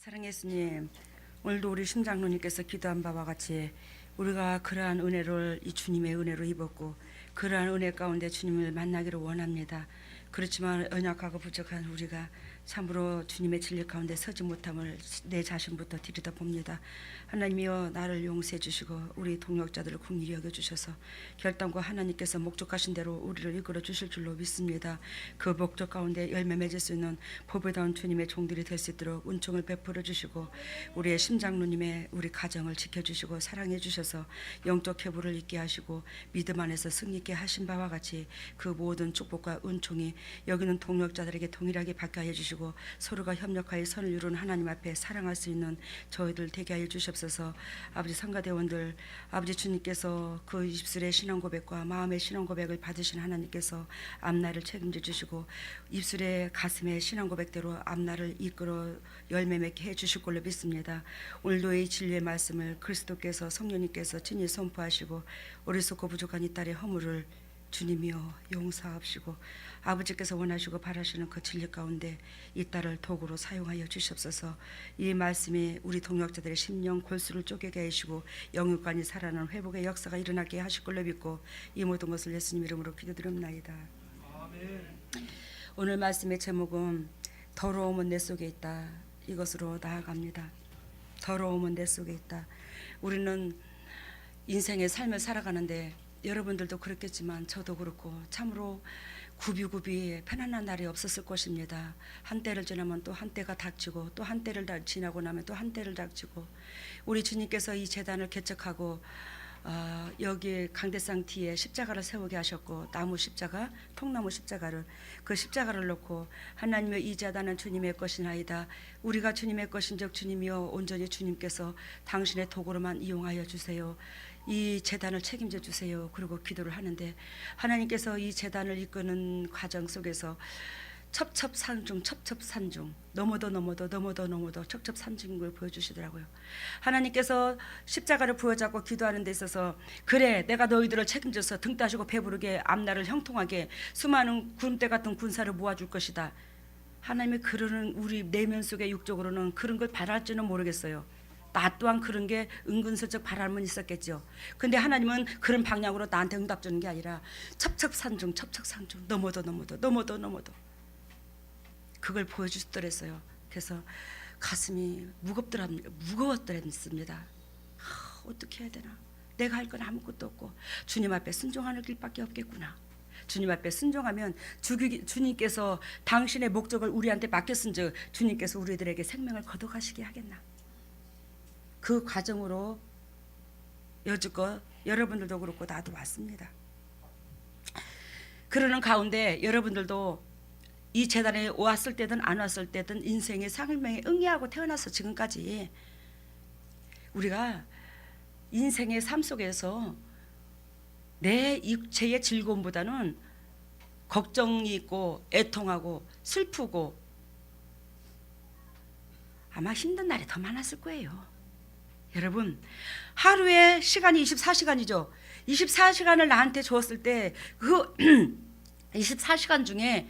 사랑의 예수님, 오늘도 우리 심장로님께서 기도한 바와 같이 우리가 그러한 은혜를 이 주님의 은혜로 입었고 그러한 은혜 가운데 주님을 만나기를 원합니다. 그렇지만 연약하고 부족한 우리가 참으로 주님의 진리 가운데 서지 못함을 내 자신부터 들여다봅니다. 하나님이여, 나를 용서해 주시고 우리 동역자들을 긍휼히 여겨주셔서 결단과 하나님께서 목적하신 대로 우리를 이끌어 주실 줄로 믿습니다. 그 목적 가운데 열매 맺을 수 있는 보배다운 주님의 종들이 될 수 있도록 은총을 베풀어 주시고 우리의 심장로님의 우리 가정을 지켜주시고 사랑해 주셔서 영적 회복을 있게 하시고 믿음 안에서 승리 있게 하신 바와 같이 그 모든 축복과 은총이 여기는 동역자들에게 동일하게 받게 하여 주시고 서로가 협력하여 선을 이루는 하나님 앞에 사랑할 수 있는 저희들 되게 하여 주시옵소서. 아버지 성가대원들, 아버지 주님께서 그 입술의 신앙 고백과 마음의 신앙 고백을 받으신 하나님께서 앞날을 책임져 주시고 입술의 가슴의 신앙 고백대로 앞날을 이끌어 열매 맺게 해 주실 걸로 믿습니다. 오늘도 이 진리의 말씀을 그리스도께서 성령님께서 친히 선포하시고 어리석고 부족한 이 딸의 허물을 주님이여 용서하옵시고 아버지께서 원하시고 바라시는 그 진리 가운데 이 딸을 도구로 사용하여 주시옵소서. 이 말씀이 우리 동역자들의 심령 골수를 쪼개게 하시고 영육간이 살아나는 회복의 역사가 일어나게 하실 걸로 믿고 이 모든 것을 예수님 이름으로 기도드립나이다. 아멘. 오늘 말씀의 제목은 더러움은 내 속에 있다, 이것으로 나아갑니다. 더러움은 내 속에 있다. 우리는 인생의 삶을 살아가는데 여러분들도 그렇겠지만 저도 그렇고 참으로 구비구비 편안한 날이 없었을 것입니다. 한때를 지나면 또 한때가 닥치고 또 한때를 지나고 나면 또 한때를 닥치고 우리 주님께서 이 제단을 개척하고 여기 강대상 뒤에 십자가를 세우게 하셨고 나무 십자가, 통나무 십자가를 그 십자가를 놓고 하나님의 이 제단은 주님의 것이나이다. 우리가 주님의 것인즉 주님이여 온전히 주님께서 당신의 도구로만 이용하여 주세요. 이 제단을 책임져 주세요. 그리고 기도를 하는데 하나님께서 이 제단을 이끄는 과정 속에서 첩첩산중 넘어도 첩첩산중인 걸 보여주시더라고요. 하나님께서 십자가를 부여잡고 기도하는 데 있어서 그래 내가 너희들을 책임져서 등 따시고 배부르게 앞날을 형통하게 수많은 구름대 같은 군사를 모아줄 것이다. 하나님이 그러는 우리 내면 속에 육적으로는 그런 걸 바랄지는 모르겠어요. 나 또한 그런 게 은근슬쩍 바람은 있었겠죠. 근데 하나님은 그런 방향으로 나한테 응답 주는 게 아니라 첩첩산중 넘어도 그걸 보여주시더랬어요. 그래서 가슴이 무거웠더랬습니다. 어떻게 해야 되나? 내가 할 건 아무것도 없고 주님 앞에 순종하는 길밖에 없겠구나. 주님 앞에 순종하면 주님께서 당신의 목적을 우리한테 맡겼은즉 주님께서 우리들에게 생명을 거둬가시게 하겠나. 그 과정으로 여지껏 여러분들도 그렇고 나도 왔습니다. 그러는 가운데 여러분들도 이 재단에 왔을 때든 안 왔을 때든 인생의 상을명에 응애하고 태어나서 지금까지 우리가 인생의 삶 속에서 내 육체의 즐거움보다는 걱정이 있고 애통하고 슬프고 아마 힘든 날이 더 많았을 거예요. 여러분, 하루에 시간이 24시간이죠. 24시간을 나한테 주었을 때 그 24시간 중에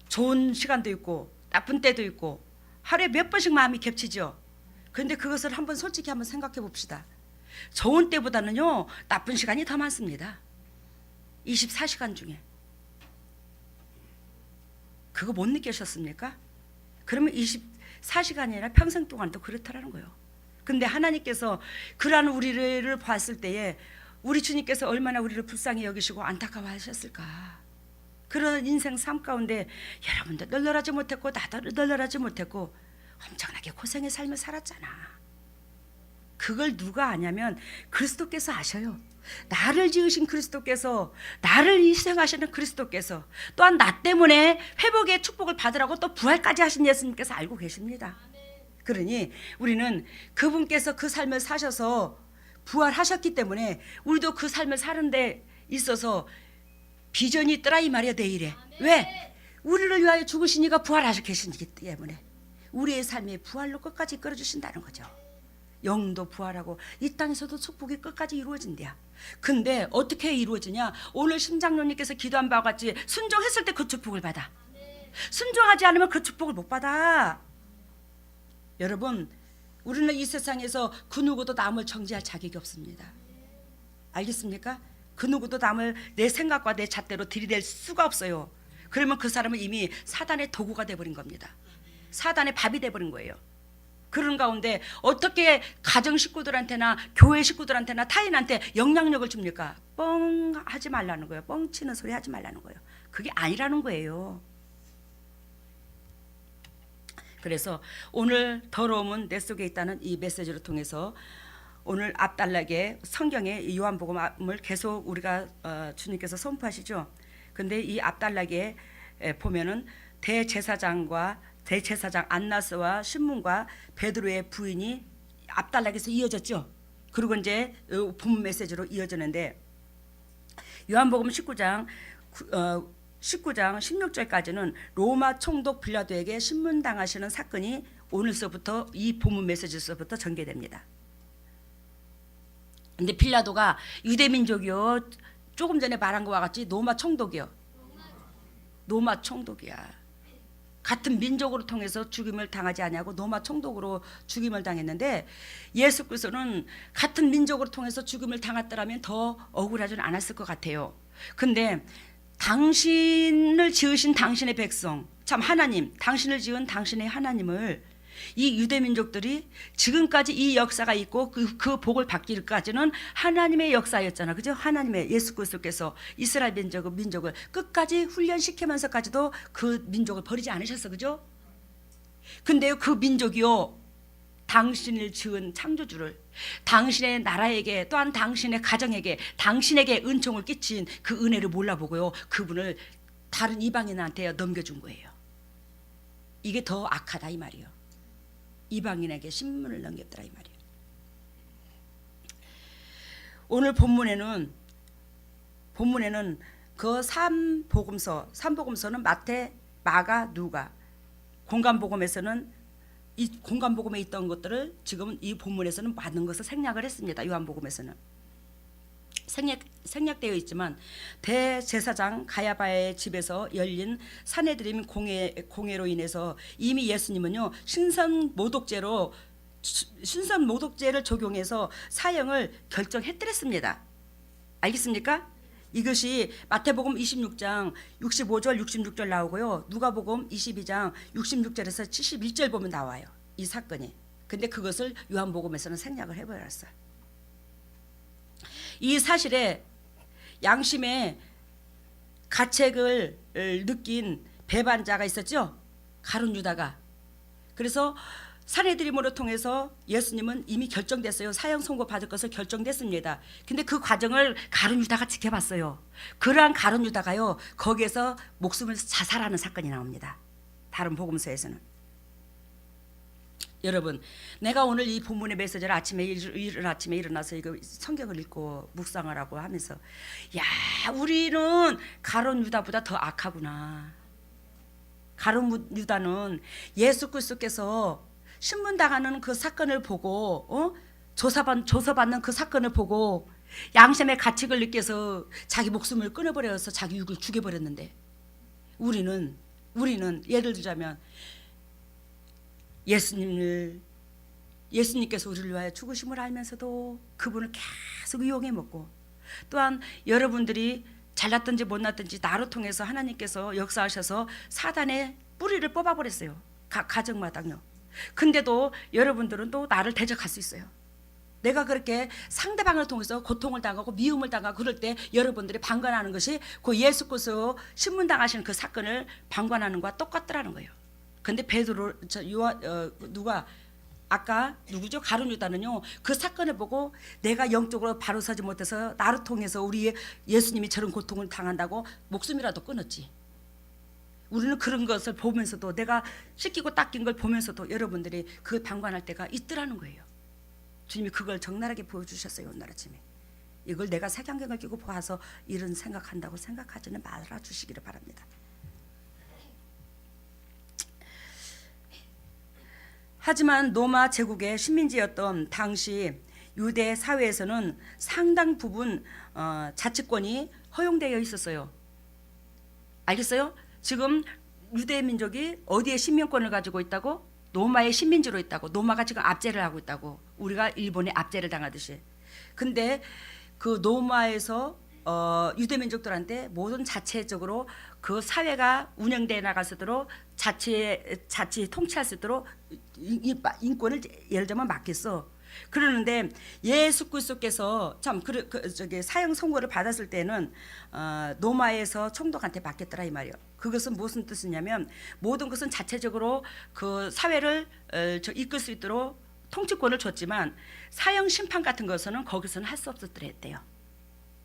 좋은 시간도 있고 나쁜 때도 있고 하루에 몇 번씩 마음이 겹치죠. 그런데 그것을 솔직히 한번 생각해 봅시다. 좋은 때보다는요 나쁜 시간이 더 많습니다. 24시간 중에. 그거 못 느끼셨습니까? 그러면 24시간이 아니라 평생 동안도 그렇다라는 거예요. 근데 하나님께서 그러한 우리를 봤을 때에 우리 주님께서 얼마나 우리를 불쌍히 여기시고 안타까워하셨을까. 그런 인생 삶 가운데 여러분도 널널하지 못했고 나도 널널하지 못했고 엄청나게 고생의 삶을 살았잖아. 그걸 누가 아냐면 그리스도께서 아셔요. 나를 지으신 그리스도께서, 나를 희생하시는 그리스도께서, 또한 나 때문에 회복의 축복을 받으라고 또 부활까지 하신 예수님께서 알고 계십니다. 그러니 우리는 그분께서 그 삶을 사셔서 부활하셨기 때문에 우리도 그 삶을 사는 데 있어서 비전이 있더라 이 말이야. 내일에 왜? 우리를 위하여 죽으시니까 부활하셔 계시기 때문에 우리의 삶이 부활로 끝까지 이끌어주신다는 거죠. 영도 부활하고 이 땅에서도 축복이 끝까지 이루어진대요. 근데 어떻게 이루어지냐? 오늘 심장로님께서 기도한 바와 같이 순종했을 때 그 축복을 받아. 순종하지 않으면 그 축복을 못 받아. 여러분, 우리는 이 세상에서 그 누구도 남을 정죄할 자격이 없습니다. 알겠습니까? 그 누구도 남을 내 생각과 내 잣대로 들이댈 수가 없어요. 그러면 그 사람은 이미 사단의 도구가 돼버린 겁니다. 사단의 밥이 돼버린 거예요. 그런 가운데 어떻게 가정 식구들한테나 교회 식구들한테나 타인한테 영향력을 줍니까? 뻥 하지 말라는 거예요. 뻥치는 소리 하지 말라는 거예요. 그게 아니라는 거예요. 그래서 오늘 더러움은 내 속에 있다는 이 메시지를 통해서 오늘 앞단락에 성경의 요한복음을 계속 우리가 주님께서 선포하시죠. 근데 이 앞단락에 보면은 대제사장 안나스와 신문과 베드로의 부인이 앞단락에서 이어졌죠. 그리고 이제 본문 메시지로 이어지는데 요한복음 19장 16절까지는 로마 총독 빌라도에게 신문당하시는 사건이 오늘서부터 이 본문 메시지서부터 전개됩니다. 근데 빌라도가 유대민족이요, 조금 전에 말한 것과 같이 로마 총독이요, 로마 총독이야. 같은 민족으로 통해서 죽임을 당하지 아니하고 로마 총독으로 죽임을 당했는데 예수께서는 같은 민족으로 통해서 죽임을 당했더라면 더 억울하지는 않았을 것 같아요. 근데 당신을 지으신 당신의 백성, 참 하나님, 당신을 지은 당신의 하나님을 이 유대민족들이 지금까지 이 역사가 있고 그 복을 받기까지는 하나님의 역사였잖아. 그죠? 하나님의 예수 그리스도께서 이스라엘 민족을 끝까지 훈련시키면서까지도 그 민족을 버리지 않으셨어. 그죠? 근데요, 그 민족이요, 당신을 지은 창조주를 당신의 나라에게 또한 당신의 가정에게 당신에게 은총을 끼친 그 은혜를 몰라보고요, 그분을 다른 이방인한테 넘겨준 거예요. 이게 더 악하다 이 말이에요. 이방인에게 신문을 넘겼더라 이 말이에요. 오늘 본문에는 그 삼복음서는 마태, 마가, 누가, 공간복음에서는 이 공간복음에 있던 것들을 지금 이 본문에서는 많은 것을 생략을 했습니다. 요한복음에서는 생략되어 있지만 대제사장 가야바의 집에서 열린 산헤드림 공회로 인해서 이미 예수님은요 신선 모독죄를 적용해서 사형을 결정했더랬습니다. 알겠습니까? 이것이 마태복음 26장 65절 66절 나오고요, 누가복음 22장 66절에서 71절 보면 나와요, 이 사건이. 근데 그것을 요한복음에서는 생략을 해버렸어요. 이 사실에 양심의 가책을 느낀 배반자가 있었죠, 가룟 유다가. 그래서 산헤드림으로 통해서 예수님은 이미 결정됐어요. 사형 선고 받을 것을 결정됐습니다. 근데 그 과정을 가룟 유다가 지켜봤어요. 그러한 가룟 유다가요, 거기에서 목숨을 자살하는 사건이 나옵니다. 다른 복음서에서는. 여러분, 내가 오늘 이 본문의 메시지를 아침에 일어나서 이거 성경을 읽고 묵상을 하고 하면서, 야, 우리는 가룟 유다보다 더 악하구나. 가룟 유다는 예수 그리스도께서 신문당하는 그 사건을 보고, 조사받는 그 사건을 보고 양심의 가책을 느껴서 자기 목숨을 끊어버려서 자기 육을 죽여버렸는데, 우리는 예를 들자면 예수님께서 우리를 위하여 죽으심을 알면서도 그분을 계속 이용해 먹고, 또한 여러분들이 잘났든지 못났든지 나로 통해서 하나님께서 역사하셔서 사단의 뿌리를 뽑아버렸어요. 가정마당요. 근데도 여러분들은 또 나를 대적할 수 있어요. 내가 그렇게 상대방을 통해서 고통을 당하고 미움을 당하고 그럴 때 여러분들이 방관하는 것이 그 예수 그리스도 신문당하시는 그 사건을 방관하는 것과 똑같더라는 거예요. 근데 누구죠? 가룟 유다는요, 그 사건을 보고 내가 영적으로 바로 서지 못해서 나를 통해서 우리 예수님이 저런 고통을 당한다고 목숨이라도 끊었지. 우리는 그런 것을 보면서도, 내가 씻기고 닦인 걸 보면서도 여러분들이 그 방관할 때가 있더라는 거예요. 주님이 그걸 적나라하게 보여주셨어요. 오늘 아침에. 이걸 내가 색안경을 끼고 봐서 이런 생각한다고 생각하지는 말아주시기를 바랍니다. 하지만 로마 제국의 식민지였던 당시 유대 사회에서는 상당 부분 자치권이 허용되어 있었어요. 알겠어요? 지금 유대 민족이 어디에 신명권을 가지고 있다고? 노마의 식민지로 있다고. 노마가 지금 압제를 하고 있다고. 우리가 일본에 압제를 당하듯이. 근데 그 노마에서 유대민족들한테 모든 자체적으로 그 사회가 운영돼 나갈 수 있도록 자치 통치할 수 있도록 인권을 예를 들면 맡겼어. 그러는데 예수 그리스도께서 참 저기 사형 선고를 받았을 때는 노마에서 총독한테 맡겼더라 이 말이요. 그것은 무슨 뜻이냐면 모든 것은 자체적으로 그 사회를 이끌 수 있도록 통치권을 줬지만 사형 심판 같은 것은 거기서는 할 수 없었더랬대요.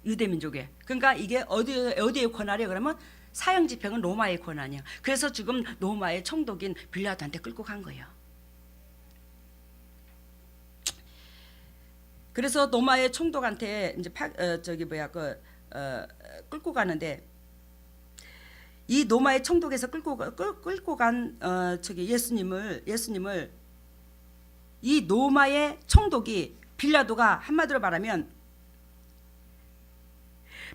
유대민족에. 그러니까 이게 어디의 권한이에요? 그러면 사형 집행은 로마의 권한이야. 그래서 지금 로마의 총독인 빌라도한테 끌고 간 거예요. 그래서 로마의 총독한테 이제 끌고 가는데 이 로마의 총독에서 끌고 간 예수님을 이 로마의 총독이 빌라도가 한마디로 말하면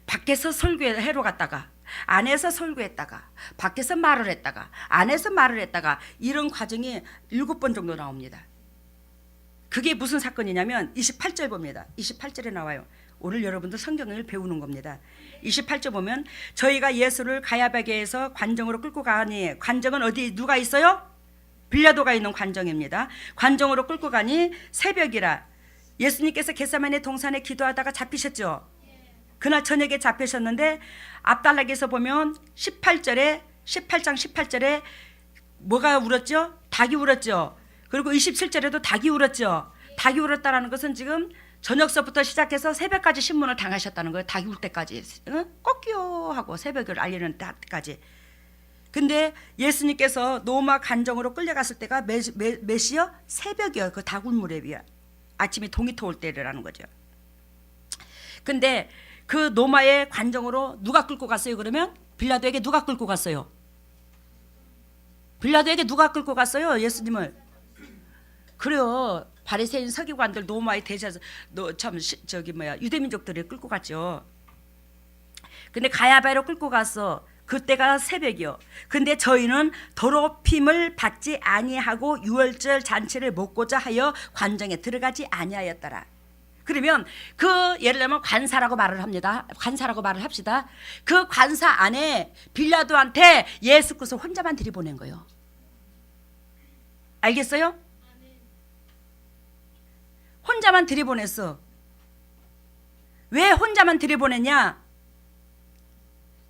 밖에서 설교회로 갔다가 안에서 설교했다가 밖에서 말을 했다가 안에서 말을 했다가 이런 과정이 7번 정도 나옵니다. 그게 무슨 사건이냐면 28절 봅니다. 28절에 나와요. 오늘 여러분들 성경을 배우는 겁니다. 28절 보면 저희가 예수를 가야바게에서 관정으로 끌고 가니, 관정은 어디 누가 있어요? 빌라도가 있는 관정입니다. 관정으로 끌고 가니 새벽이라. 예수님께서 겟세마네 동산에 기도하다가 잡히셨죠. 그날 저녁에 잡히셨는데 앞달락에서 보면 18장 18절에 뭐가 울었죠? 닭이 울었죠. 그리고 27절에도 닭이 울었죠. 닭이 울었다라는 것은 지금 저녁서부터 시작해서 새벽까지 신문을 당하셨다는 거예요. 닭이 울 때까지. 꺾여 하고 새벽을 알리는 때까지. 근데 예수님께서 로마 관정으로 끌려갔을 때가 몇 시요? 새벽이요. 그 닭 울 무렵이요. 아침에 동이 터올 때라는 거죠. 근데 그 로마의 관정으로 누가 끌고 갔어요? 그러면 빌라도에게 누가 끌고 갔어요? 빌라도에게 누가 끌고 갔어요? 예수님을. 그래요. 바리새인 서기관들 로마의 대제사 유대민족들이 끌고 갔죠. 근데 가야바로 끌고 갔어. 그때가 새벽이요. 근데 저희는 더럽힘을 받지 아니하고 유월절 잔치를 먹고자 하여 관정에 들어가지 아니하였더라. 그러면 그 예를 들면 관사라고 말을 합니다. 관사라고 말을 합시다. 그 관사 안에 빌라도한테 예수 그리스도 혼자만 들이보낸 거예요. 알겠어요? 혼자만 들이보냈어. 왜 혼자만 들이보냈냐?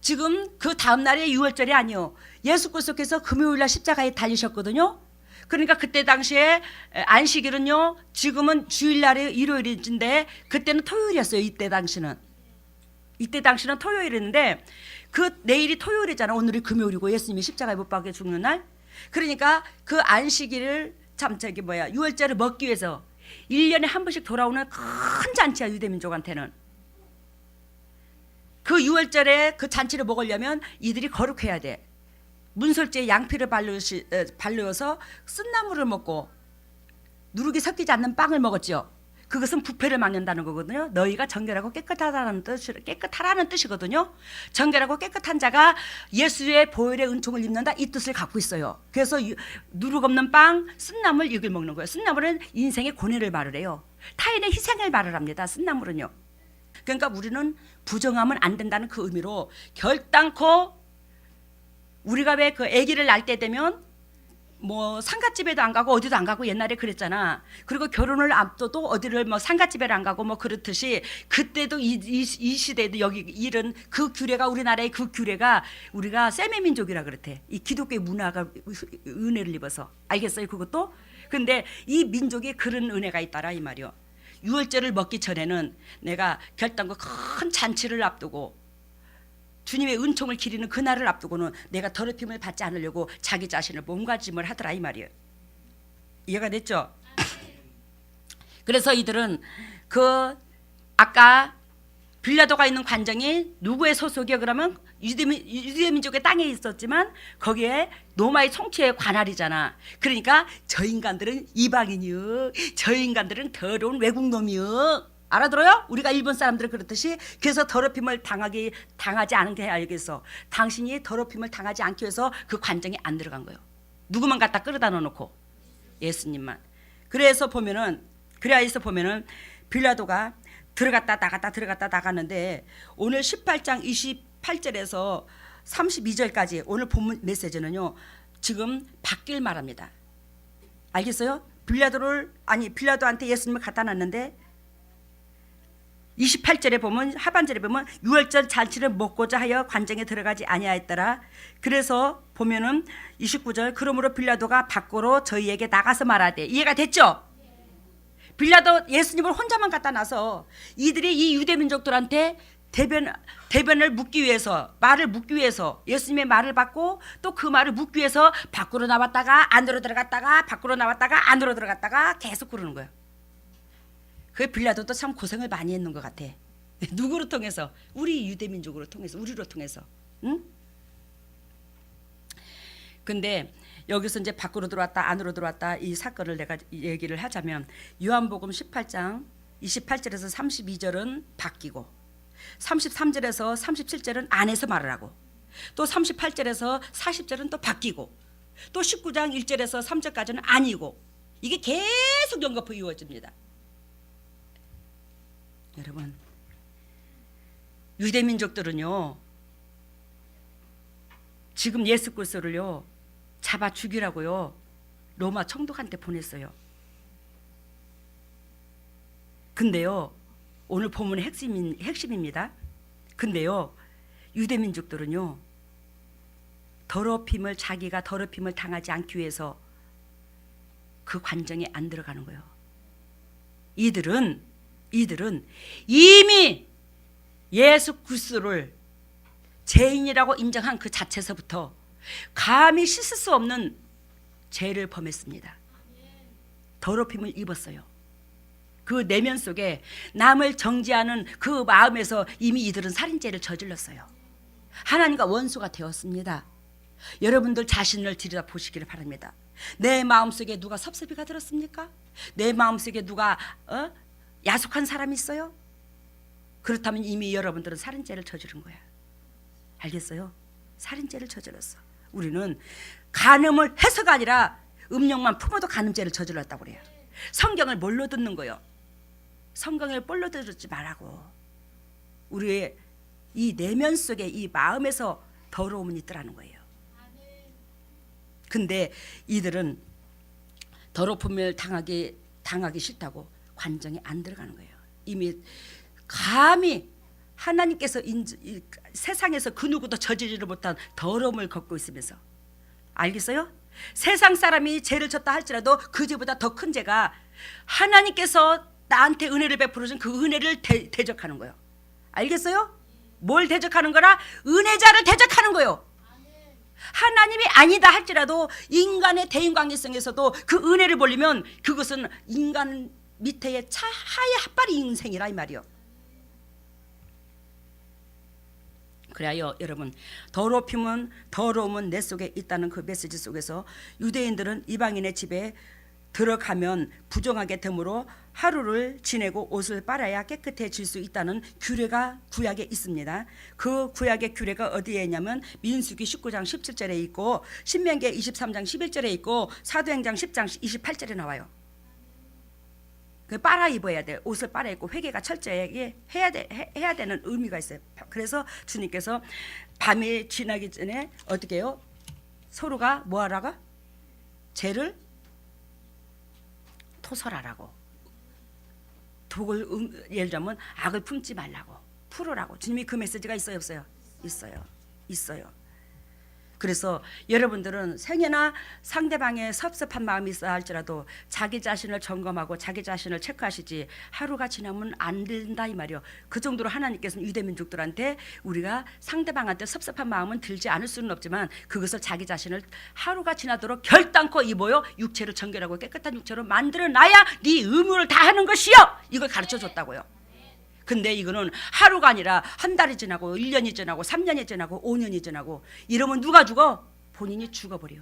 지금 그 다음 날이 유월절이 아니요. 예수 그리스도께서 금요일날 십자가에 달리셨거든요. 그러니까 그때 당시에 안식일은요. 지금은 주일날이 일요일인데 그때는 토요일이었어요. 이때 당시는 토요일인데 그 내일이 토요일이잖아. 오늘이 금요일이고 예수님이 십자가에 못 박혀 죽는 날. 그러니까 그 안식일을 유월절을 먹기 위해서 1년에 한 번씩 돌아오는 큰 잔치야. 유대민족한테는. 그 유월절에 그 잔치를 먹으려면 이들이 거룩해야 돼. 문설주에 양피를 발라서 쓴나물을 먹고 누룩이 섞이지 않는 빵을 먹었죠. 그것은 부패를 막는다는 거거든요. 너희가 정결하고 깨끗하라는 뜻이거든요. 정결하고 깨끗한 자가 예수의 보혈의 은총을 입는다, 이 뜻을 갖고 있어요. 그래서 누룩 없는 빵, 쓴나물 이걸 먹는 거예요. 쓴나물은 인생의 고뇌를 말을 해요. 타인의 희생을 말을 합니다. 쓴나물은요. 그러니까 우리는 부정하면 안 된다는 그 의미로 결단코 우리가 왜 그 아기를 낳을 때 되면 뭐 상갓집에도 안 가고 어디도 안 가고 옛날에 그랬잖아. 그리고 결혼을 앞둬도 어디를 뭐 상갓집에를 안 가고 뭐 그렇듯이 그때도 이 시대에도 여기 이런 그 규례가 우리나라의 그 규례가 우리가 세미 민족이라 그렇대. 이 기독교의 문화가 은혜를 입어서. 알겠어요? 그것도? 근데 이 민족에 그런 은혜가 있다라 이 말이요. 유월절을 먹기 전에는 내가 결단과 큰 잔치를 앞두고 주님의 은총을 기리는 그날을 앞두고는 내가 더럽힘을 받지 않으려고 자기 자신을 몸가짐을 하더라 이 말이에요. 이해가 됐죠? 그래서 이들은 그 아까 빌라도가 있는 관정이 누구의 소속이요? 그러면 유대민족의 땅에 있었지만 거기에 로마의 총체의 관할이잖아. 그러니까 저 인간들은 이방인이요, 저 인간들은 더러운 외국놈이요. 알아들어요? 우리가 일본 사람들은 그렇듯이. 그래서 더럽힘을 당하지 않게 하기 위해서, 당신이 더럽힘을 당하지 않기 위해서 그 관정에 안 들어간 거예요. 누구만 갖다 끌어다 넣어놓고. 예수님만. 그래서 보면은 빌라도가 들어갔다 나갔다 들어갔다 나가는데 오늘 18장 28절에서 32절까지 오늘 본문 메시지는요. 지금 바뀔 말합니다. 알겠어요? 빌라도한테 예수님을 갖다 놨는데 28절에 보면 하반절에 보면 유월절 잔치를 먹고자 하여 관정에 들어가지 아니하였더라. 그래서 보면은 29절 그러므로 빌라도가 밖으로 저희에게 나가서 말하되 이해가 됐죠? 빌라도 예수님을 혼자만 갖다 놔서 이들이 이 유대 민족들한테 대변을 묻기 위해서 말을 묻기 위해서 예수님의 말을 받고 또 그 말을 묻기 위해서 밖으로 나왔다가 안으로 들어갔다가 밖으로 나왔다가 안으로 들어갔다가 계속 그러는 거예요. 그 빌라도도 참 고생을 많이 했는 것 같아. 누구를 통해서? 우리 유대민족으로 통해서, 우리로 통해서. 응? 근데 여기서 이제 밖으로 들어왔다 안으로 들어왔다 이 사건을 내가 얘기를 하자면 요한복음 18장 28절에서 32절은 바뀌고 33절에서 37절은 안에서 말을 하고 또 38절에서 40절은 또 바뀌고 또 19장 1절에서 3절까지는 아니고 이게 계속 연거푸 이루어집니다. 여러분 유대민족들은요 지금 예수 그리스도를요 잡아 죽이라고요 로마 총독한테 보냈어요. 근데요 오늘 본문의 핵심입니다. 근데요 유대민족들은요 자기가 더럽힘을 당하지 않기 위해서 그 관정에 안 들어가는 거예요. 이들은 이미 예수 그리스도를 죄인이라고 인정한 그 자체에서부터 감히 씻을 수 없는 죄를 범했습니다. 더럽힘을 입었어요. 그 내면 속에 남을 정죄하는 그 마음에서 이미 이들은 살인죄를 저질렀어요. 하나님과 원수가 되었습니다. 여러분들 자신을 들여다보시기를 바랍니다. 내 마음속에 누가 섭섭이가 들었습니까? 내 마음속에 누가 야속한 사람이 있어요? 그렇다면 이미 여러분들은 살인죄를 저지른 거야. 알겠어요? 살인죄를 저질렀어. 우리는 간음을 해서가 아니라 음욕만 품어도 간음죄를 저질렀다고 그래요. 성경을 뭘로 듣는 거요? 성경을 뭘로 듣지 말라고. 우리의 이 내면 속에 이 마음에서 더러움은 있더라는 거예요. 근데 이들은 더럽힘을 당하기 싫다고 관정에 안 들어가는 거예요. 이미 감히 하나님께서 세상에서 그 누구도 저지르지 못한 더러움을 걷고 있으면서 알겠어요? 세상 사람이 죄를 졌다 할지라도 그 죄보다 더 큰 죄가 하나님께서 나한테 은혜를 베풀어준 그 은혜를 대적하는 거예요. 알겠어요? 뭘 대적하는 거라? 은혜자를 대적하는 거예요. 하나님이 아니다 할지라도 인간의 대인관계성에서도 그 은혜를 벌리면 그것은 인간 밑에 하에 핫바리 인생이라 이 말이요. 그래요 여러분 더러움은 내 속에 있다는 그 메시지 속에서 유대인들은 이방인의 집에 들어가면 부정하게 되므로 하루를 지내고 옷을 빨아야 깨끗해질 수 있다는 규례가 구약에 있습니다. 그 구약의 규례가 어디에 있냐면 민수기 19장 17절에 있고 신명기 23장 11절에 있고 사도행전 10장 28절에 나와요. 그 빨아 입어야 돼. 옷을 빨아 입고 회개가 철저하게 해야 되는 의미가 있어요. 그래서 주님께서 밤이 지나기 전에 어떻게 해요? 서로가 뭐 하라고? 죄를 토설하라고. 독을 예를 들면 악을 품지 말라고. 풀으라고. 주님이 그 메시지가 있어요, 없어요? 있어요. 그래서 여러분들은 생애나 상대방의 섭섭한 마음이 있어 할지라도 자기 자신을 점검하고 자기 자신을 체크하시지 하루가 지나면 안 된다 이 말이요. 그 정도로 하나님께서는 유대민족들한테 우리가 상대방한테 섭섭한 마음은 들지 않을 수는 없지만 그것을 자기 자신을 하루가 지나도록 결단코 입어요. 육체를 정결하고 깨끗한 육체로 만들어놔야 네 의무를 다하는 것이요. 이걸 가르쳐줬다고요. 근데 이거는 하루가 아니라 한 달이 지나고 1년이 지나고 3년이 지나고 5년이 지나고 이러면 누가 죽어? 본인이 죽어버려.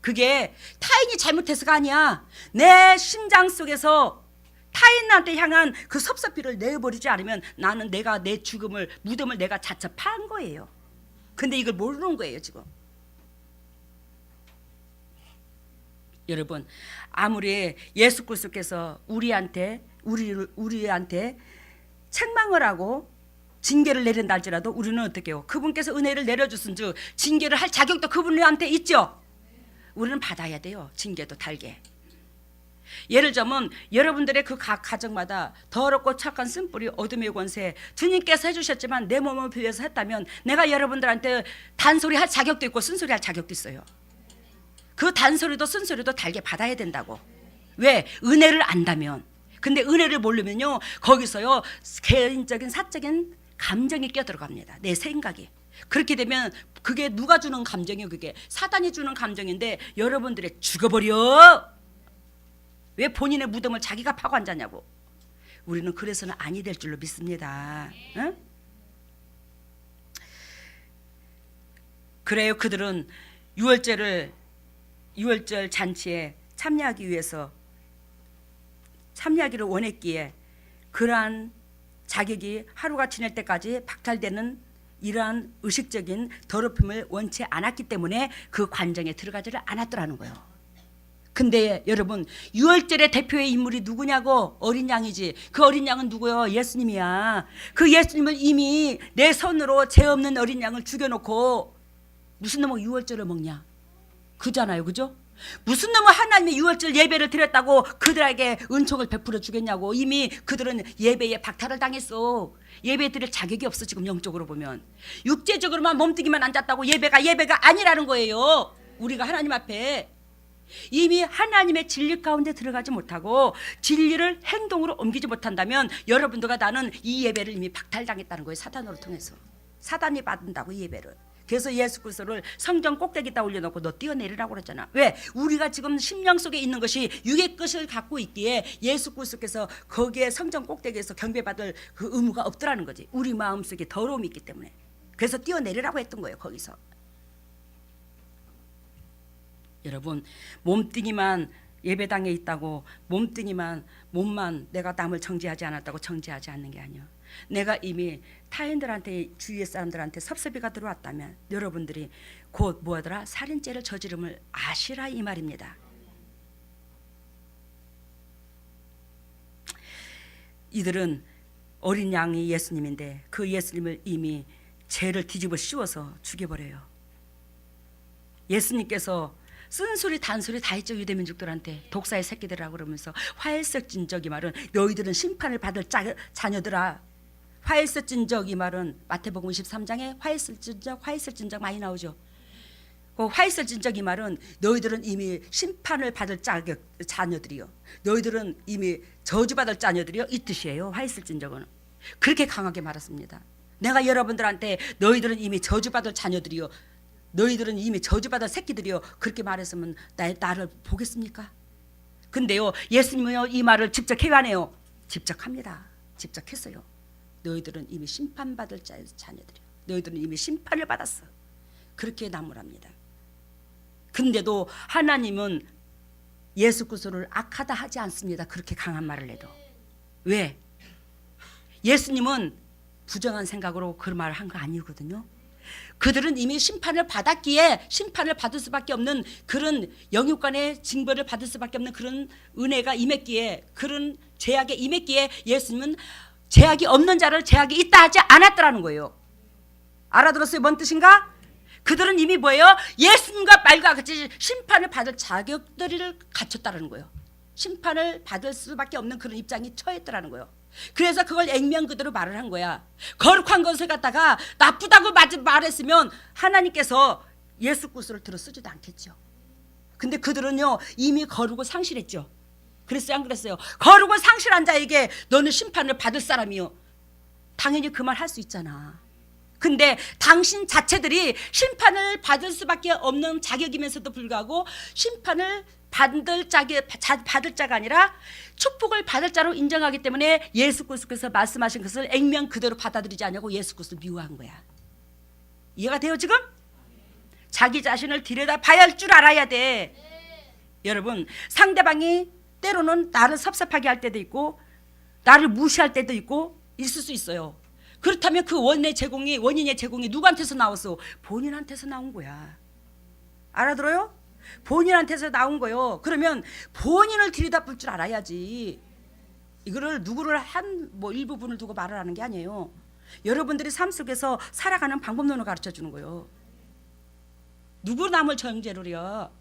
그게 타인이 잘못해서가 아니야. 내 심장 속에서 타인한테 향한 그 섭섭비를 내버리지 않으면 나는 내가 내 죽음을 무덤을 내가 자처한 거예요. 근데 이걸 모르는 거예요 지금. 여러분, 아무리 예수 그리스도께서 우리한테 책망을 하고 징계를 내린다 할지라도 우리는 어떻게 해요? 그분께서 은혜를 내려주신즉 징계를 할 자격도 그분한테 있죠. 우리는 받아야 돼요. 징계도 달게. 예를 들면 여러분들의 그 각 가정마다 더럽고 착한 쓴뿌리 어둠의 권세 주님께서 해주셨지만 내 몸을 빌려서 했다면 내가 여러분들한테 단소리 할 자격도 있고 쓴소리 할 자격도 있어요. 그 단소리도 쓴소리도 달게 받아야 된다고. 왜? 은혜를 안다면. 근데 은혜를 모르면요 거기서요 개인적인 사적인 감정이 껴들어갑니다. 내 생각이. 그렇게 되면 그게 누가 주는 감정이요? 그게 사단이 주는 감정인데 여러분들의 죽어버려. 왜 본인의 무덤을 자기가 파고 앉았냐고. 우리는 그래서는 아니 될 줄로 믿습니다. 응? 그래요. 그들은 유월절 잔치에 참여하기를 원했기에 그러한 자격이 하루가 지날 때까지 박탈되는 이러한 의식적인 더럽힘을 원치 않았기 때문에 그 관정에 들어가지를 않았더라는 거예요. 근데 여러분 유월절의 대표의 인물이 누구냐고? 어린 양이지. 그 어린 양은 누구요? 예수님이야. 그 예수님을 이미 내 손으로 죄 없는 어린 양을 죽여놓고 무슨 놈의 유월절을 먹냐? 그잖아요. 그죠? 무슨 놈의 하나님의 유월절 예배를 드렸다고 그들에게 은총을 베풀어 주겠냐고. 이미 그들은 예배에 박탈을 당했어. 예배 드릴 자격이 없어. 지금 영적으로 보면 육체적으로만 몸뚱이만 앉았다고 예배가 아니라는 거예요. 우리가 하나님 앞에 이미 하나님의 진리 가운데 들어가지 못하고 진리를 행동으로 옮기지 못한다면 여러분들과 나는 이 예배를 이미 박탈당했다는 거예요. 사단으로 통해서. 사단이 받는다고 이 예배를. 그래서 예수 그리스도를 성전 꼭대기에다 올려놓고 너 뛰어내리라고 그랬잖아. 왜? 우리가 지금 심령 속에 있는 것이 육의 끝을 갖고 있기에 예수 그리스도께서 거기에 성전 꼭대기에서 경배받을 그 의무가 없더라는 거지. 우리 마음속에 더러움이 있기 때문에. 그래서 뛰어내리라고 했던 거예요. 거기서. 여러분 몸뚱이만 예배당에 있다고 몸만 내가 남을 정죄하지 않았다고 정죄하지 않는 게 아니에요. 내가 이미 타인들한테 주위의 사람들한테 섭섭이가 들어왔다면 여러분들이 곧 뭐하더라? 살인죄를 저지름을 아시라 이 말입니다. 이들은 어린 양이 예수님인데 그 예수님을 이미 죄를 뒤집어 씌워서 죽여버려요. 예수님께서 쓴소리 단소리 다 했죠. 유대민족들한테 독사의 새끼들이라고 그러면서 화일색진적 이 말은 너희들은 심판을 받을 자녀들아. 화일색진적 이 말은 마태복음 23장에 화일색진적 많이 나오죠. 그 화일색진적 이 말은 너희들은 이미 심판을 받을 자녀들이요. 너희들은 이미 저주받을 자녀들이요. 이 뜻이에요. 화일색진적은. 그렇게 강하게 말했습니다. 내가 여러분들한테 너희들은 이미 저주받을 자녀들이요. 너희들은 이미 저주받을 새끼들이요. 그렇게 말했으면 나를 보겠습니까? 근데요 예수님은요 이 말을 직접 해야 하네요. 직접 합니다. 직접 했어요. 너희들은 이미 심판받을 자녀들이요. 너희들은 이미 심판을 받았어. 그렇게 나무랍니다. 근데도 하나님은 예수 그리스도를 악하다 하지 않습니다. 그렇게 강한 말을 해도. 왜? 예수님은 부정한 생각으로 그 말을 한 거 아니거든요. 그들은 이미 심판을 받았기에 심판을 받을 수밖에 없는 그런 영육간의 징벌을 받을 수밖에 없는 그런 은혜가 임했기에 그런 죄악에 임했기에 예수님은 죄악이 없는 자를 죄악이 있다 하지 않았더라는 거예요. 알아들었어요? 뭔 뜻인가? 그들은 이미 뭐예요? 예수님과 말과 같이 심판을 받을 자격들을 갖췄다는 거예요. 심판을 받을 수밖에 없는 그런 입장이 처했더라는 거예요. 그래서 그걸 액면 그대로 말을 한 거야. 거룩한 것을 갖다가 나쁘다고 말했으면 하나님께서 예수 그리스도를 들어 쓰지도 않겠죠. 근데 그들은요 이미 거룩을 상실했죠. 그랬어요? 안 그랬어요? 거룩을 상실한 자에게 너는 심판을 받을 사람이요. 당연히 그 말 할 수 있잖아. 근데 당신 자체들이 심판을 받을 수밖에 없는 자격이면서도 불구하고 심판을 받을 자가 아니라 축복을 받을 자로 인정하기 때문에 예수 그리스도께서 말씀하신 것을 액면 그대로 받아들이지 않냐고 예수 그리스도를 미워한 거야. 이해가 돼요 지금? 자기 자신을 들여다봐야 할 줄 알아야 돼. 여러분 상대방이 때로는 나를 섭섭하게 할 때도 있고 나를 무시할 때도 있고 있을 수 있어요. 그렇다면 그 원인의 제공이 누구한테서 나왔어? 본인한테서 나온 거야. 알아들어요? 본인한테서 나온 거요. 그러면 본인을 들여다볼 줄 알아야지. 이거를 누구를 한 뭐 일부분을 두고 말을 하는 게 아니에요. 여러분들이 삶 속에서 살아가는 방법론을 가르쳐 주는 거예요. 누구 남을 정죄로려.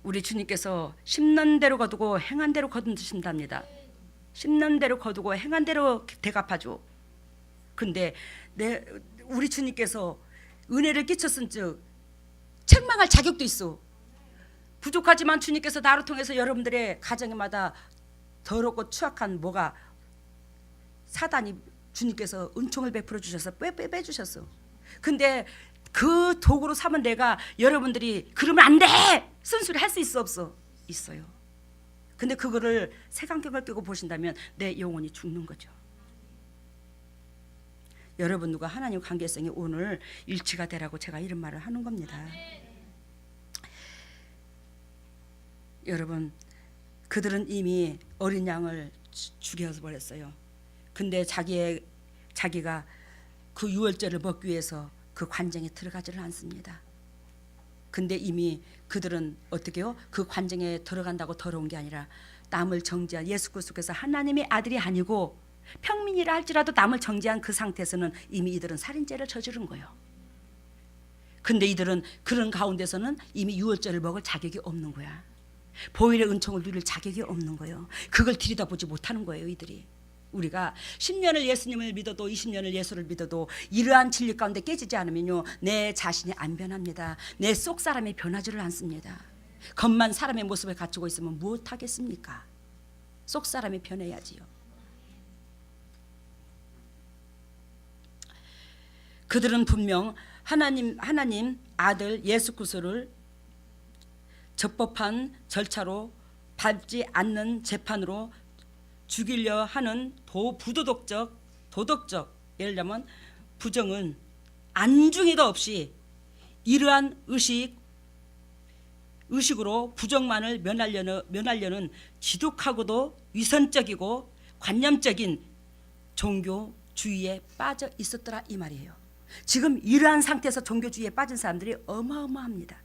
우리 주님께서 심는 대로 거두고 행한 대로 거두신답니다. 심는 대로 거두고 행한 대로 대갚아줘. 근데 우리 주님께서 은혜를 끼쳤은즉 책망할 자격도 있어. 부족하지만 주님께서 나를 통해서 여러분들의 가정마다 더럽고 추악한 뭐가 사단이 주님께서 은총을 베풀어 주셔서 빼주셨어. 근데 그 도구로 삼은 내가 여러분들이 그러면 안 돼! 쓴소리 할 수 있어 없어? 있어요. 근데 그거를 색안경을 끼고 보신다면 내 영혼이 죽는 거죠. 여러분 누가 하나님 관계성이 오늘 일치가 되라고 제가 이런 말을 하는 겁니다. 여러분 그들은 이미 어린 양을 죽여버렸어요. 근데 자기가 그 유월절을 먹기 위해서 그 관정에 들어가지를 않습니다. 근데 이미 그들은 어떻게 해요? 그 관정에 들어간다고 더러운 게 아니라 남을 정죄한 예수 그리스도께서 하나님의 아들이 아니고 평민이라 할지라도 남을 정죄한 그 상태에서는 이미 이들은 살인죄를 저지른 거예요. 근데 이들은 그런 가운데서는 이미 유월절을 먹을 자격이 없는 거야. 보혈의 은총을 누릴 자격이 없는 거예요. 그걸 들여다보지 못하는 거예요. 이들이. 우리가 10년을 예수님을 믿어도 20년을 예수를 믿어도 이러한 진리 가운데 깨지지 않으면요 내 자신이 안 변합니다. 내 속 사람이 변하지를 않습니다. 겉만 사람의 모습을 갖추고 있으면 무엇하겠습니까? 속 사람이 변해야지요. 그들은 분명 하나님 아들 예수 그리스도를 적법한 절차로 밟지 않는 재판으로 죽이려 하는 도덕적 예를 들면 부정은 안중에도 없이 이러한 의식으로 부정만을 면하려는 지독하고도 위선적이고 관념적인 종교주의에 빠져 있었더라 이 말이에요. 지금 이러한 상태에서 종교주의에 빠진 사람들이 어마어마합니다.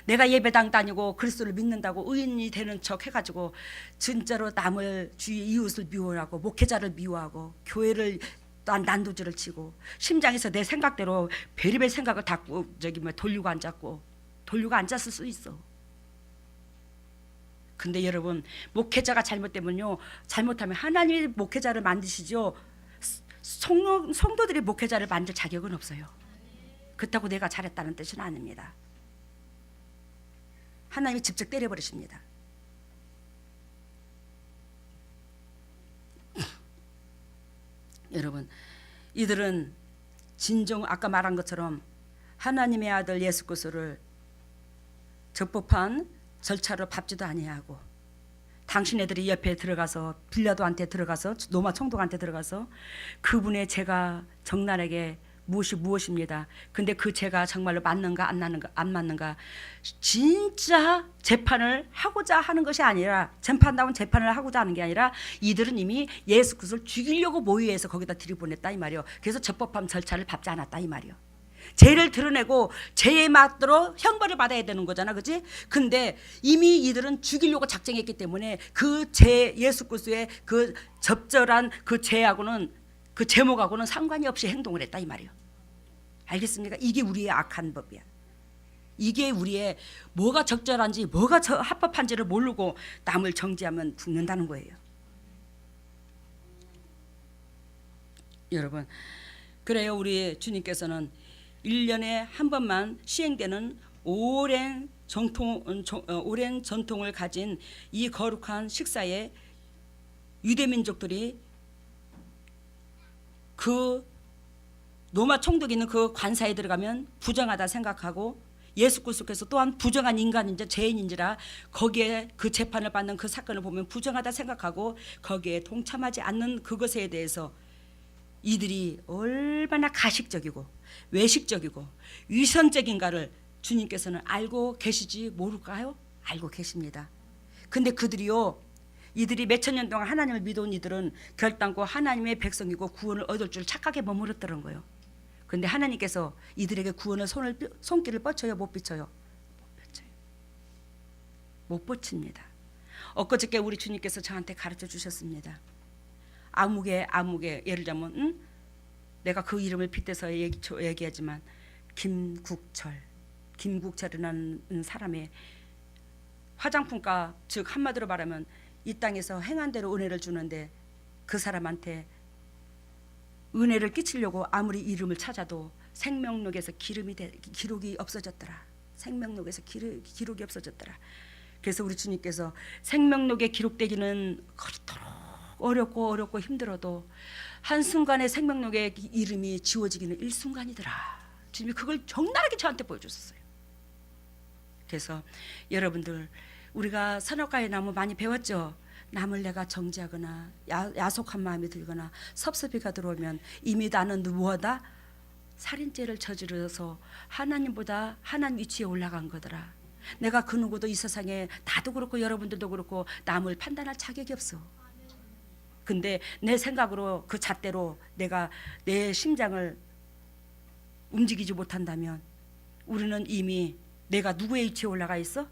내가 예배당 다니고 그리스도를 믿는다고 의인이 되는 척 해가지고 진짜로 남을 주위 이웃을 미워하고 목회자를 미워하고 교회를 난도질을 치고 심장에서 내 생각대로 별의별 생각을 다 돌리고 앉았을 수 있어. 근데 여러분 목회자가 잘못하면 하나님이 목회자를 만드시죠. 성도들이 목회자를 만들 자격은 없어요. 그렇다고 내가 잘했다는 뜻은 아닙니다. 하나님이 직접 때려버리십니다. 여러분 이들은 진정 아까 말한 것처럼 하나님의 아들 예수 그리스도를 적법한 절차로 밟지도 아니하고 당신네들이 옆에 들어가서 빌라도한테 들어가서 로마 총독한테 들어가서 그분의 죄가 적나라하게 무엇입니다. 근데 그 죄가 정말로 맞는가 안 맞는가 진짜 재판을 하고자 하는 것이 아니라 재판다운 재판을 하고자 하는 게 아니라 이들은 이미 예수 그리스도를 죽이려고 모의해서 거기다 들이보냈다 이 말이요. 그래서 적법한 절차를 밟지 않았다 이 말이요. 죄를 드러내고 죄에 맞도록 형벌을 받아야 되는 거잖아, 그렇지? 근데 이미 이들은 죽이려고 작정했기 때문에 그 죄 예수 그리스도의 그 적절한 그 죄하고는 그 제목하고는 상관이 없이 행동을 했다 이 말이요. 알겠습니까? 이게 우리의 악한 법이야. 이게 우리의 뭐가 적절한지 뭐가 합법한지를 모르고 남을 정죄하면 죽는다는 거예요. 여러분 그래요. 우리 주님께서는 1년에 한 번만 시행되는 오랜 전통을 가진 이 거룩한 식사에 유대민족들이 그 로마 총독이 있는 그 관사에 들어가면 부정하다 생각하고 예수 그리스도께서 또한 부정한 인간인지 죄인인지라 거기에 그 재판을 받는 그 사건을 보면 부정하다 생각하고 거기에 동참하지 않는 그것에 대해서 이들이 얼마나 가식적이고 외식적이고 위선적인가를 주님께서는 알고 계시지 모를까요? 알고 계십니다. 근데 이들이 몇천 년 동안 하나님을 믿어온 이들은 결단코 하나님의 백성이고 구원을 얻을 줄 착하게 머무렀더란 거예요. 근데 하나님께서 이들에게 구원의 손길을 뻗쳐요, 못 뻗쳐요? 못 뻗쳐요. 못 뻗칩니다. 엊그저께 우리 주님께서 저한테 가르쳐 주셨습니다. 아무개 예를 들자면 내가 그 이름을 빗대서 얘기하지만 김국철이라는 사람의 화장품가, 즉 한마디로 말하면 이 땅에서 행한 대로 은혜를 주는데 그 사람한테 은혜를 끼치려고 아무리 이름을 찾아도 생명록에서 기록이 없어졌더라. 생명록에서 기록이 없어졌더라. 그래서 우리 주님께서 생명록에 기록되기는 어렵고 힘들어도 한순간에 생명록의 이름이 지워지기는 일순간이더라. 주님이 그걸 적나라하게 저한테 보여줬어요. 그래서 여러분들, 우리가 선악과의 나무 많이 배웠죠. 남을 내가 정죄하거나 야속한 마음이 들거나 섭섭이가 들어오면 이미 나는 무엇다? 살인죄를 저지르서 하나님보다 하나님 위치에 올라간 거더라. 내가 그 누구도 이 세상에, 나도 그렇고 여러분들도 그렇고 남을 판단할 자격이 없어. 근데 내 생각으로 그 잣대로 내가 내 심장을 움직이지 못한다면 우리는 이미 내가 누구의 위치에 올라가 있어?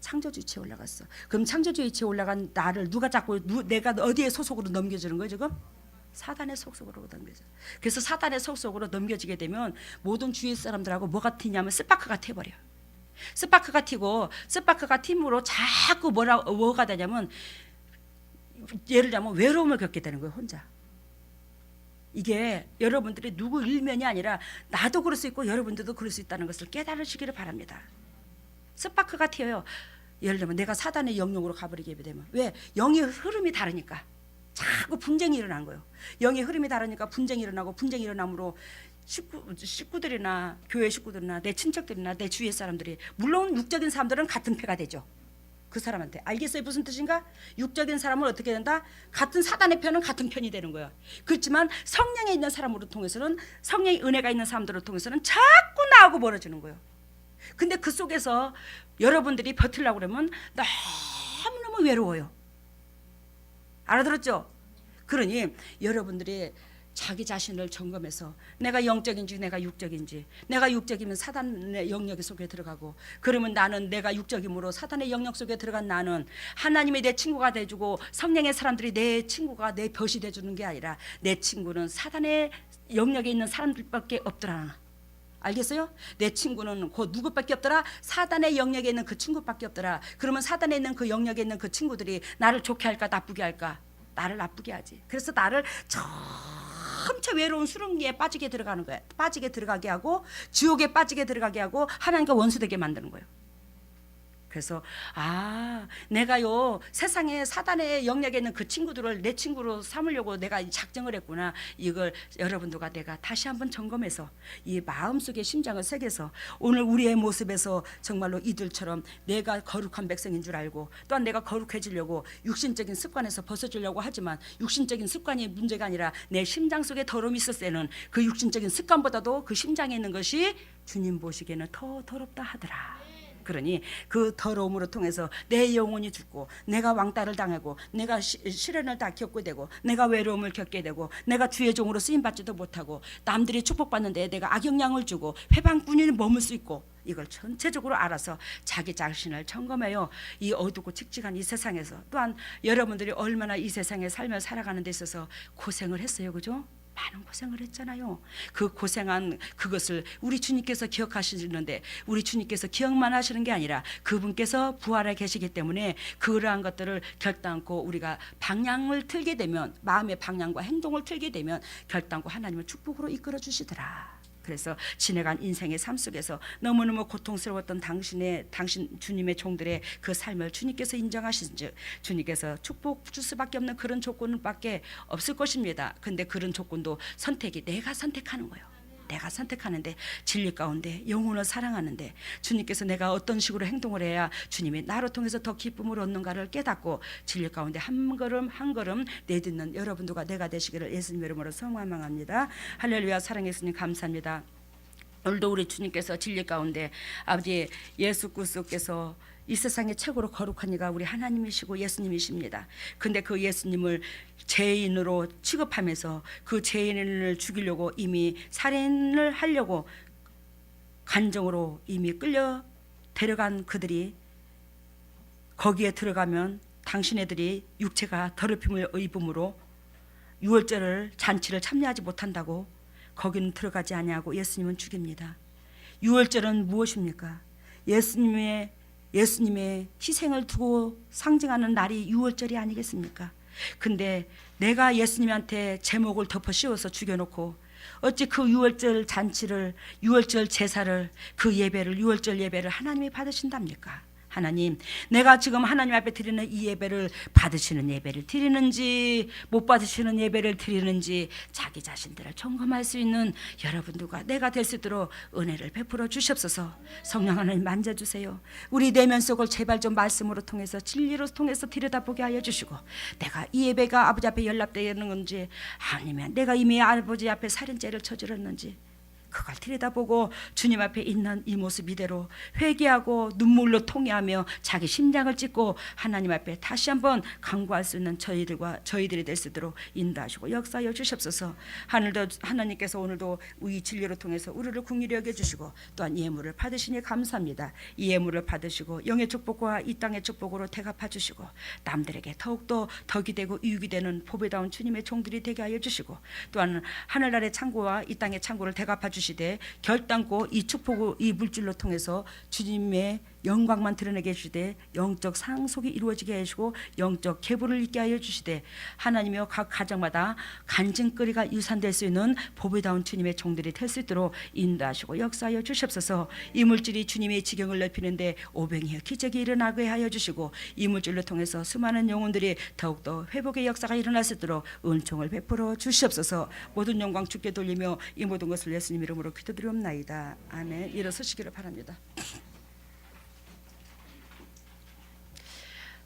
창조주 위치에 올라갔어. 그럼 창조주 위치에 올라간 나를 누가 자꾸 내가 어디에 소속으로 넘겨주는 거예요 지금? 사단의 속속으로 넘겨져. 그래서 사단의 속속으로 넘겨지게 되면 모든 주위 사람들하고 뭐가 튀냐면 스파크가 튀어버려. 스파크가 튀고 스파크가 튀므로 자꾸 뭐가 되냐면 예를 들면 외로움을 겪게 되는 거예요. 혼자. 이게 여러분들이 누구 일면이 아니라 나도 그럴 수 있고 여러분들도 그럴 수 있다는 것을 깨달으시기를 바랍니다. 스파크가 튀어요. 예를 들면 내가 사단의 영역으로 가버리게 되면, 왜? 영의 흐름이 다르니까 자꾸 분쟁이 일어나는 거예요. 영의 흐름이 다르니까 분쟁이 일어나고, 분쟁이 일어남으로 식구들이나 교회 식구들이나 내 친척들이나 내 주위의 사람들이, 물론 육적인 사람들은 같은 패가 되죠. 그 사람한테. 알겠어요? 무슨 뜻인가? 육적인 사람은 어떻게 된다? 같은 사단의 편은 같은 편이 되는 거야. 그렇지만 성령에 있는 사람으로 통해서는, 성령의 은혜가 있는 사람들을 통해서는 자꾸 나하고 멀어지는 거예요. 근데 그 속에서 여러분들이 버틸려고 그러면 너무너무 외로워요. 알아들었죠? 그러니 여러분들이 자기 자신을 점검해서 내가 영적인지 내가 육적인지, 내가 육적이면 사단의 영역 속에 들어가고, 그러면 나는 내가 육적임으로 사단의 영역 속에 들어간 나는 하나님이 내 친구가 돼주고 성령의 사람들이 내 친구가 내 볕이 돼주는 게 아니라 내 친구는 사단의 영역에 있는 사람들밖에 없더라. 알겠어요? 내 친구는 그 누구밖에 없더라? 사단의 영역에 있는 그 친구밖에 없더라. 그러면 사단에 있는 그 영역에 있는 그 친구들이 나를 좋게 할까 나쁘게 할까? 나를 나쁘게 하지. 그래서 나를 점차 외로운 수렁기에 빠지게 들어가는 거야. 빠지게 들어가게 하고, 지옥에 빠지게 들어가게 하고, 하나님과 원수되게 만드는 거예요. 그래서 내가요 세상에 사단의 영역에 있는 그 친구들을 내 친구로 삼으려고 내가 작정을 했구나. 이걸 여러분들과 내가 다시 한번 점검해서 이 마음속의 심장을 새겨서 오늘 우리의 모습에서 정말로 이들처럼 내가 거룩한 백성인 줄 알고, 또한 내가 거룩해지려고 육신적인 습관에서 벗어지려고 하지만 육신적인 습관이 문제가 아니라 내 심장 속에 더러움이 있을 때는 그 육신적인 습관보다도 그 심장에 있는 것이 주님 보시기에는 더 더럽다 하더라. 그러니 그 더러움으로 통해서 내 영혼이 죽고, 내가 왕따를 당하고, 내가 시련을 다 겪게 되고, 내가 외로움을 겪게 되고, 내가 주의 종으로 쓰임받지도 못하고, 남들이 축복받는데 내가 악영향을 주고 회방꾼이 머물 수 있고, 이걸 전체적으로 알아서 자기 자신을 점검해요. 이 어둡고 칙칙한 이 세상에서. 또한 여러분들이 얼마나 이 세상의 삶을 살아가는 데 있어서 고생을 했어요. 그죠? 많은 고생을 했잖아요. 그 고생한 그것을 우리 주님께서 기억하시는데, 우리 주님께서 기억만 하시는 게 아니라 그분께서 부활해 계시기 때문에 그러한 것들을 결단코 우리가 방향을 틀게 되면, 마음의 방향과 행동을 틀게 되면 결단코 하나님을 축복으로 이끌어 주시더라. 그래서 지내간 인생의 삶 속에서 너무너무 고통스러웠던 당신 주님의 종들의 그 삶을 주님께서 인정하신즉 주님께서 축복 줄 수밖에 없는 그런 조건밖에 없을 것입니다. 근데 그런 조건도 선택이 내가 선택하는 거예요. 내가 선택하는데, 진리 가운데 영혼을 사랑하는데 주님께서 내가 어떤 식으로 행동을 해야 주님이 나로 통해서 더 기쁨을 얻는가를 깨닫고 진리 가운데 한 걸음 한 걸음 내딛는 여러분들과 내가 되시기를 예수님 이름으로 소망합니다. 할렐루야. 사랑해 주님 감사합니다. 오늘도 우리 주님께서 진리 가운데 아버지 예수 그리스도께서 이 세상의 최고로 거룩한 이가 우리 하나님이시고 예수님이십니다. 근데 그 예수님을 죄인으로 취급하면서 그 죄인을 죽이려고 이미 살인을 하려고 간정으로 이미 끌려 데려간 그들이 거기에 들어가면 당신네들이 육체가 더럽힘을 입음으로 유월절 잔치를 참여하지 못한다고 거기는 들어가지 아니하고 예수님은 죽입니다. 유월절은 무엇입니까? 예수님의 희생을 두고 상징하는 날이 유월절이 아니겠습니까? 근데 내가 예수님한테 제목을 덮어 씌워서 죽여놓고 어찌 그 유월절 잔치를, 유월절 제사를, 그 예배를, 유월절 예배를 하나님이 받으신답니까? 하나님, 내가 지금 하나님 앞에 드리는 이 예배를 받으시는 예배를 드리는지 못 받으시는 예배를 드리는지 자기 자신들을 점검할 수 있는 여러분들과 내가 될 수 있도록 은혜를 베풀어 주시옵소서. 성령 하나님 만져주세요. 우리 내면 속을 제발 좀 말씀으로 통해서 진리로 통해서 들여다보게 하여 주시고, 내가 이 예배가 아버지 앞에 연락되는 건지 아니면 내가 이미 아버지 앞에 살인죄를 저질렀는지 그걸 들여다보고 주님 앞에 있는 이 모습 이대로 회개하고 눈물로 통회하며 자기 심장을 찢고 하나님 앞에 다시 한번 간구할 수 있는 저희들이 될 수 있도록 인도하시고 역사하여 주시옵소서. 하나님께서 오늘도 이 진리로 통해서 우리를 긍휼히 여겨주시고 또한 예물을 받으시니 감사합니다. 이 예물을 받으시고 영의 축복과 이 땅의 축복으로 대갚아 주시고 남들에게 더욱더 덕이 되고 이익이 되는 보배다운 주님의 종들이 되게 하여 주시고, 또한 하늘나라의 창고와 이 땅의 창고를 대갚아 주시고 결단코 이 축복 이 물질로 통해서 주님의 영광만 드러내게 해주시되 영적 상속이 이루어지게 해주시고 영적 계보를 있게 하여 주시되 하나님이여 각 가정마다 간증거리가 유산될 수 있는 보배다운 주님의 종들이 될 수 있도록 인도하시고 역사하여 주시옵소서. 이 물질이 주님의 지경을 넓히는데 오병이어 기적이 일어나게 하여 주시고 이 물질로 통해서 수많은 영혼들이 더욱더 회복의 역사가 일어날 수 있도록 은총을 베풀어 주시옵소서. 모든 영광 주께 돌리며 이 모든 것을 예수님 이름으로 기도드리옵나이다. 아멘. 일어서시기를 바랍니다.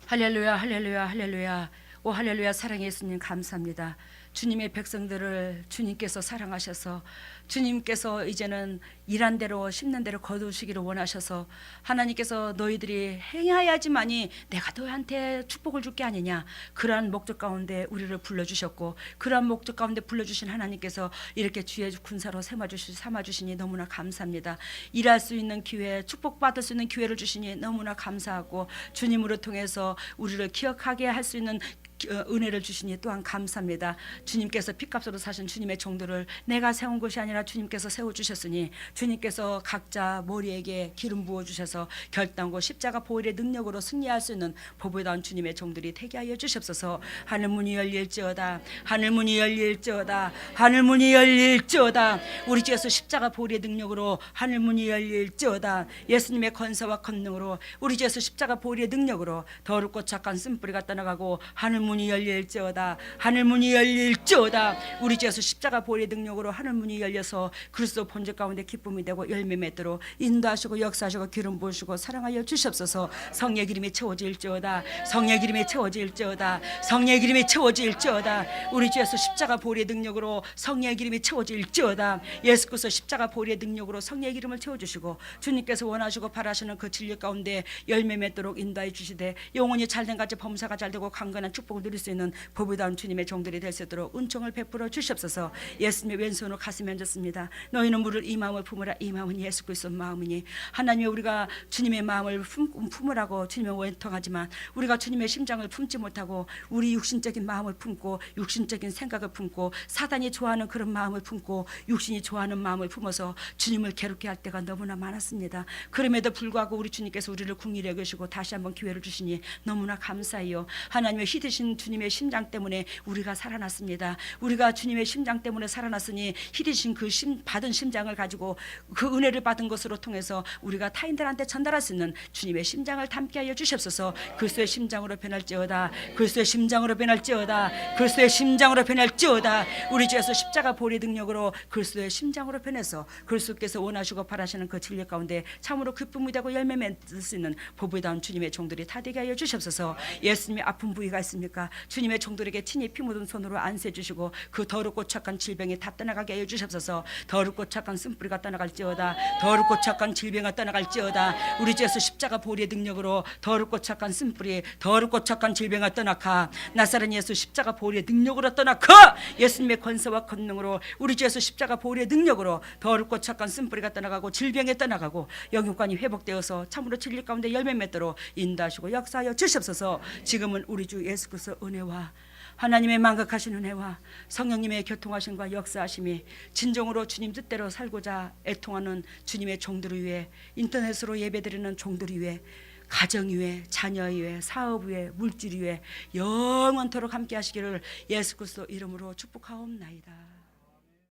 할렐루야, 할렐루야, 할렐루야. 오 할렐루야. 사랑의 예수님 감사합니다. 주님의 백성들을 주님께서 사랑하셔서 주님께서 이제는 일한 대로 심는 대로 거두시기를 원하셔서 하나님께서 너희들이 행하야지만이 내가 너희한테 축복을 줄 게 아니냐, 그러한 목적 가운데 우리를 불러주셨고 그러한 목적 가운데 불러주신 하나님께서 이렇게 주의 군사로 삼아주시니 너무나 감사합니다. 일할 수 있는 기회, 축복받을 수 있는 기회를 주시니 너무나 감사하고 주님으로 통해서 우리를 기억하게 할 수 있는 은혜를 주시니 또한 감사합니다. 주님께서 핏값으로 사신 주님의 종들을 내가 세운 것이 아니라 주님께서 세워주셨으니 주님께서 각자 머리에게 기름 부어주셔서 결단고 십자가 보혈의 능력으로 승리할 수 있는 보배다운 주님의 종들이 되게 하여 주시옵소서. 하늘문이 열릴지어다, 하늘문이 열릴지어다, 하늘문이 열릴지어다. 우리 주에서 십자가 보혈의 능력으로 하늘문이 열릴지어다. 예수님의 권세와 권능으로 우리 주에서 십자가 보혈의 능력으로 더럽고 착한 쓴뿌리가 떠나가고 하늘문이 열릴지어다, 하늘문이 열릴지어다. 우리 주에서 십자가 보혈의 능력으로 하늘문이 열려서 그리스도 본질 가운데 기쁨이 되고 열매 맺도록 인도하시고 역사하시고 기름 부으시고 사랑하여 주시옵소서. 성령의 기름이 채워질지어다, 성령의 기름이 채워질지어다, 성령의 기름이 채워질지어다. 우리 주에서 십자가 보혈의 능력으로 성령의 기름이 채워질지어다. 예수 그리스도 십자가 보혈의 능력으로 성령의 기름을 채워주시고 주님께서 원하시고 바라시는 그 진리 가운데 열매 맺도록 인도해 주시되 영혼이 잘된 같이 범사가 잘되고 강건한 축복을 누릴 수 있는 보배다운 주님의 종들이 될 수 있도록 은총을 베풀어 주시옵소서. 예수님의 왼손으로 가슴에 얹었습니다. 너희는 물을 이 마음을 품으라. 이 마음은 예수 그리스도 마음이니 하나님의 우리가 주님의 마음을 품으라고 주님의 원통하지만 우리가 주님의 심장을 품지 못하고 우리 육신적인 마음을 품고 육신적인 생각을 품고 사단이 좋아하는 그런 마음을 품고 육신이 좋아하는 마음을 품어서 주님을 괴롭게 할 때가 너무나 많았습니다. 그럼에도 불구하고 우리 주님께서 우리를 긍휼히 여기시고 다시 한번 기회를 주시니 너무나 감사해요. 하나님의 희드신 주님의 심장 때문에 우리가 살아났습니다. 우리가 주님의 심장 때문에 살아났으니 희드신 그 받은 심장을 가지고 그 은혜를 받은 것으로 통해서 우리가 타인들한테 전달할 수 있는 주님의 심장을 담게 하여 주시옵소서. 그리스도의 심장으로 변할지어다, 그리스도의 심장으로 변할지어다, 그리스도의 심장으로 변할지어다. 우리 주에서 십자가 보혈의 능력으로 그리스도의 심장으로 변해서 그리스도께서 원하시고 바라시는 그 진리 가운데 참으로 기쁨이 되고 열매 맺을 수 있는 보배다운 주님의 종들이 다 되게 하여 주시옵소서. 예수님의 아픈 부위가 있습니까? 주시옵나이까. 주님의 종들에게 친히 피 묻은 손으로 안수해 주시고 그 더럽고 착한 질병이 다 떠나가게 하여 주시옵소서. 더럽고 착한 쓴뿌리가 떠나갈지어다. 더럽고 착한 질병이 떠나갈지어다. 우리 주 예수 십자가 보혈의 능력으로 더럽고 착한 쓴뿌리, 더럽고 착한 질병이 떠나가. 나사렛 예수 십자가 보혈의 능력으로 떠나가. 예수님의 권세와 권능으로 우리 주 예수 십자가 보혈의 능력으로 더럽고 착한 쓴뿌리가 떠나가고 질병이 떠나가고 영육관이 회복되어서 참으로 진리 가운데 열매 맺도록 인도하시고 역사하여 주시옵소서. 지금은 우리 주 예수 그리스도의 은혜와 하나님의 만극하신 은혜와 성령님의 교통하심과 역사하심이 진정으로 주님 뜻대로 살고자 애통하는 주님의 종들을 위해 인터넷으로 예배드리는 종들을 위해 가정 위에 자녀 위에 사업 위에 물질 위에 영원토록 함께 하시기를 예수 그리스도 이름으로 축복하옵나이다.